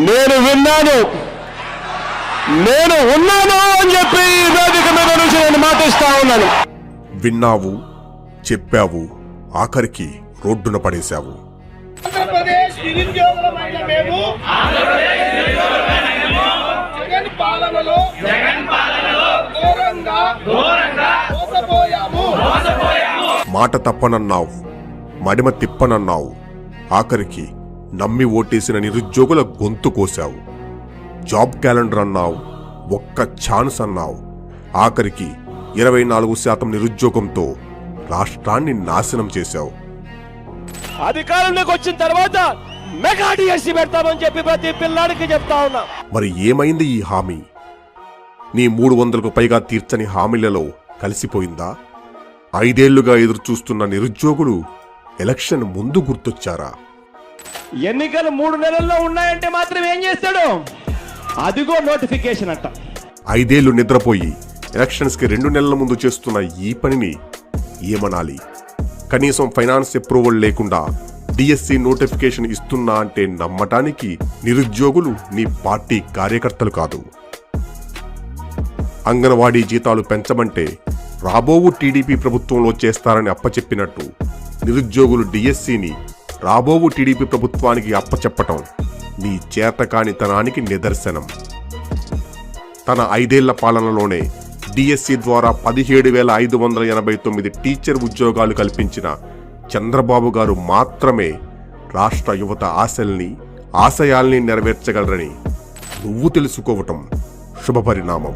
నేను విన్నాను, నేను ఉన్నాను అని చెప్పి ఈ వేదిక మీద నుంచి నేను మాటిస్తా ఉన్నాను. విన్నావు, చెప్పావు, ఆఖరికి రోడ్డున పడేశావు. ఆంధ్రప్రదేశ్ నిరుద్యోగులమైన మేము జగన్ పాలనలో ఘోరంగా మోసపోయాము. మాట తప్పనన్నావు, మడిమ తిప్పనన్నావు, ఆఖరికి నమ్మి ఓటేసిన నిరుద్యోగుల గొంతు కోశావు. జాబ్ క్యాలెండర్ అన్నావు, ఒక్క ఛాన్స్ అన్నావు, ఆఖరికి 24% నిరుద్యోగంతో రాష్ట్రాన్ని నాశనం చేశావు. అధికారంలోకి వచ్చిన తర్వాత మెగా డిఎస్సీ పెడతామని చెప్పి ప్రతి పిల్లాడికి చెప్తా ఉన్నా. మరి ఏమైంది ఈ హామీ? నీ 300కు పైగా తీర్చని హామీలలో కలిసిపోయిందా? 5 ఏళ్లుగా ఎదురుచూస్తున్న నిరుద్యోగులు ఎలక్షన్ ముందు గుర్తొచ్చారా? ఎన్నికలు 3 నెలల్లో ఉన్నాయంటే మాత్రం ఏం చేస్తాడు? అదిగో నోటిఫికేషన్ అంట. 5 ఏళ్లు నిద్రపోయి ఎలక్షన్స్కి 2 నెలల ముందు చేస్తున్న ఈ పనిని ఏమనాలి? కనీసం ఫైనాన్స్ అప్రూవల్ లేకుండా డిఎస్సి నోటిఫికేషన్ ఇస్తున్నా అంటే నమ్మటానికి నిరుద్యోగులు నీ పార్టీ కార్యకర్తలు కాదు. అంగన్వాడీ జీతాలు పెంచమంటే రాబోవు టీడీపీ ప్రభుత్వంలో చేస్తారని అప్పచెప్పినట్టు నిరుద్యోగులు డిఎస్సిని రాబోవు టీడీపీ ప్రభుత్వానికి అప్పచెప్పటం నీ చేతకానితనానికి నిదర్శనం. తన 5 ఏళ్ల పాలనలోనే డిఎస్సి ద్వారా 17,589 టీచర్ ఉద్యోగాలు కల్పించిన చంద్రబాబు గారు మాత్రమే రాష్ట్ర యువత ఆశయాల్ని నెరవేర్చగలరని నువ్వు తెలుసుకోవటం శుభపరిణామం.